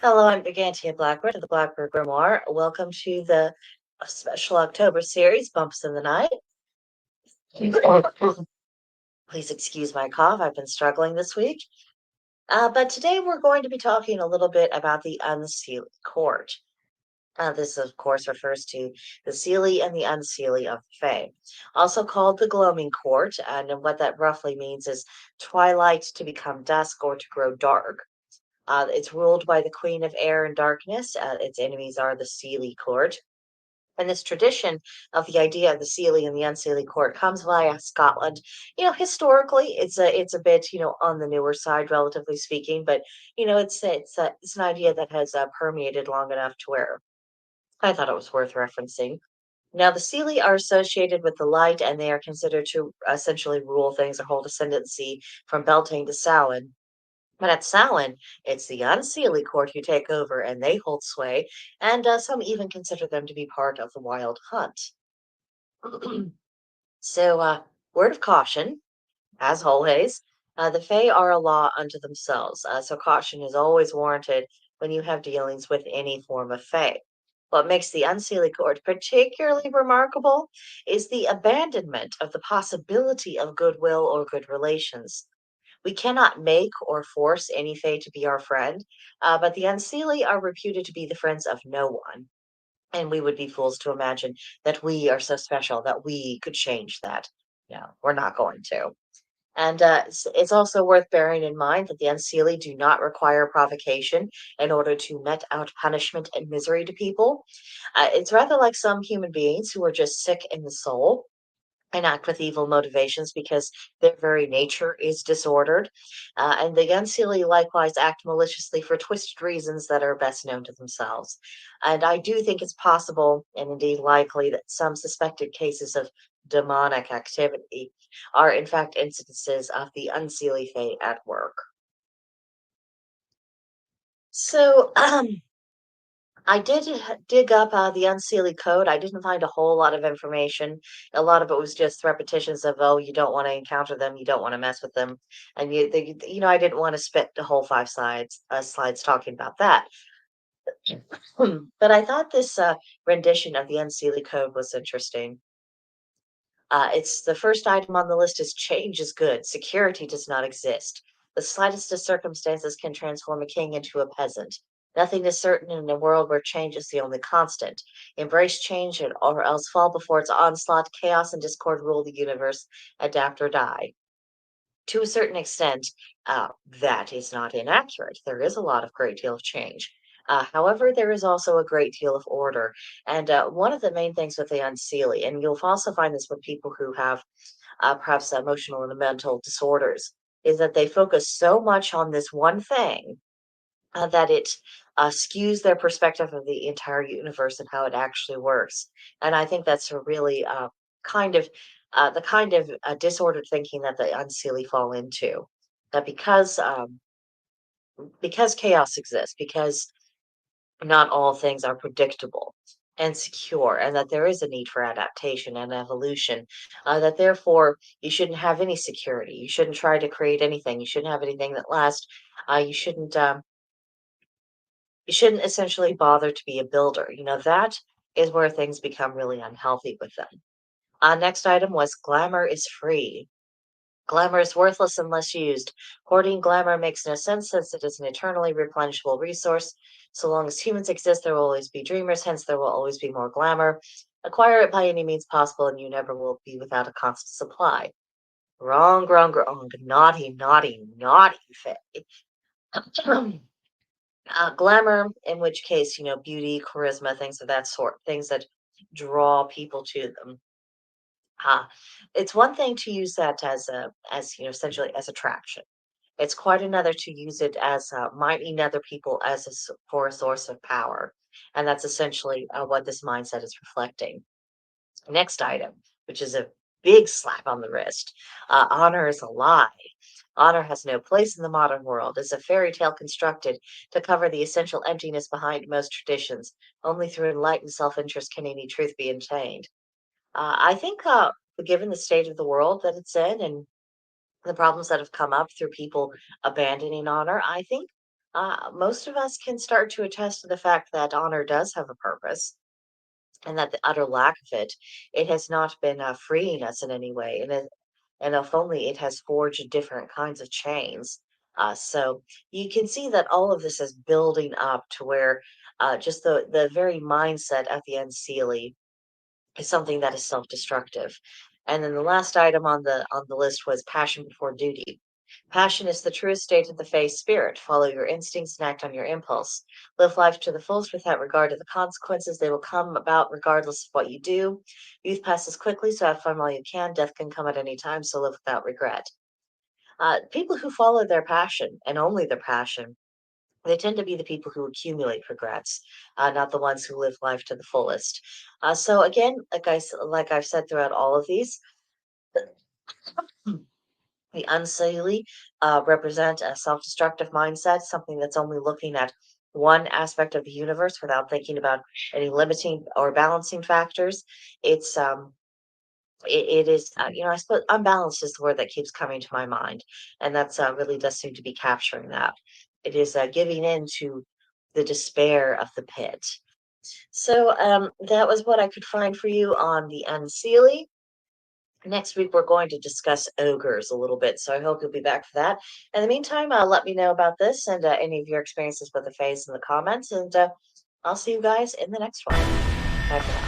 Hello, I'm Brigantia Blackbird of the Blackbird Grimoire. Welcome to the special October series, Bumps in the Night. Please excuse my cough. I've been struggling this week. But today we're going to be talking a little bit about the Unseelie Court. This, of course, refers to the Seelie and the Unseelie of the Fae, also called the Gloaming Court. And what that roughly means is twilight to become dusk or to grow dark. It's ruled by the Queen of Air and Darkness. Its enemies are the Seelie Court. And this tradition of the idea of the Seelie and the Unseelie Court comes via Scotland. Historically, it's a bit on the newer side, relatively speaking, but it's an idea that has permeated long enough to where I thought it was worth referencing. Now, the Seelie are associated with the light, and they are considered to essentially rule things or hold ascendancy from Beltane to Samhain. But at Samhain, it's the Unseelie court who take over and they hold sway, and some even consider them to be part of the Wild Hunt. So, word of caution, as always, the Fae are a law unto themselves, so caution is always warranted when you have dealings with any form of Fae. What makes the Unseelie court particularly remarkable is the abandonment of the possibility of goodwill or good relations. We cannot make or force any Fae to be our friend, but the Unseelie are reputed to be the friends of no one. And we would be fools to imagine that we are so special that we could change that. No, we're not going to. And it's also worth bearing in mind that the Unseelie do not require provocation in order to mete out punishment and misery to people. It's rather like some human beings who are just sick in the soul and act with evil motivations because their very nature is disordered. And the Unseelie likewise act maliciously for twisted reasons that are best known to themselves. And I do think it's possible, and indeed likely, that some suspected cases of demonic activity are in fact instances of the Unseelie Fae at work. So, I did dig up the Unseelie code. I didn't find a whole lot of information. A lot of it was just repetitions of, oh, you don't want to encounter them, you don't want to mess with them, and I didn't want to spend the whole five slides talking about that. But I thought this rendition of the Unseelie code was interesting. It's the first item on the list is change is good. Security does not exist. The slightest of circumstances can transform a king into a peasant. Nothing is certain in a world where change is the only constant. Embrace change or else fall before its onslaught. Chaos and discord rule the universe. Adapt or die. To a certain extent, that is not inaccurate. There is a lot of great deal of change. However, there is also a great deal of order. And one of the main things with the Unseelie, and you'll also find this with people who have perhaps emotional and mental disorders, is that they focus so much on this one thing that it skews their perspective of the entire universe and how it actually works. And I think that's a really kind of the kind of disordered thinking that the Unseelie fall into. That because chaos exists, because not all things are predictable and secure, and that there is a need for adaptation and evolution, that therefore you shouldn't have any security. You shouldn't try to create anything. You shouldn't have anything that lasts. You shouldn't essentially bother to be a builder. That is where things become really unhealthy with them. Next item was glamour is free. Glamour is worthless unless used. Hoarding glamour makes no sense since it is an eternally replenishable resource. So long as humans exist, there will always be dreamers, hence, there will always be more glamour. Acquire it by any means possible, and you never will be without a constant supply. Wrong, wrong, wrong. Naughty, naughty, naughty Faye. Glamour, in which case, beauty, charisma, things of that sort, things that draw people to them. Uh, it's one thing to use that essentially as attraction. It's quite another to use it as minding other people for a source of power. And that's essentially what this mindset is reflecting. Next item, which is a big slap on the wrist. Honor is a lie. Honor has no place in the modern world. It's a fairy tale constructed to cover the essential emptiness behind most traditions. Only through enlightened self interest can any truth be attained. I think, given the state of the world that it's in and the problems that have come up through people abandoning honor, I think Most of us can start to attest to the fact that honor does have a purpose, and that the utter lack of it, it has not been freeing us in any way. And if only it has forged different kinds of chains. So you can see that all of this is building up to where just the very mindset of the Unseelie is something that is self-destructive. And then the last item on the list was passion before duty. Passion is the truest state of the faith spirit. Follow your instincts and act on your impulse. Live life to the fullest without regard to the consequences. They will come about regardless of what you do. Youth passes quickly, so have fun while you can. Death can come at any time, so live without regret. People who follow their passion and only their passion, they tend to be the people who accumulate regrets, not the ones who live life to the fullest. So again, like I've said throughout all of these, the unseelie represent a self-destructive mindset, something that's only looking at one aspect of the universe without thinking about any limiting or balancing factors. It's it is I suppose unbalanced is the word that keeps coming to my mind, and that's really does seem to be capturing that. It is giving in to the despair of the pit. So that was what I could find for you on the unseelie. Next week, we're going to discuss ogres a little bit, so I hope you'll be back for that. In the meantime, let me know about this and any of your experiences with the face in the comments, and I'll see you guys in the next one. Bye for now.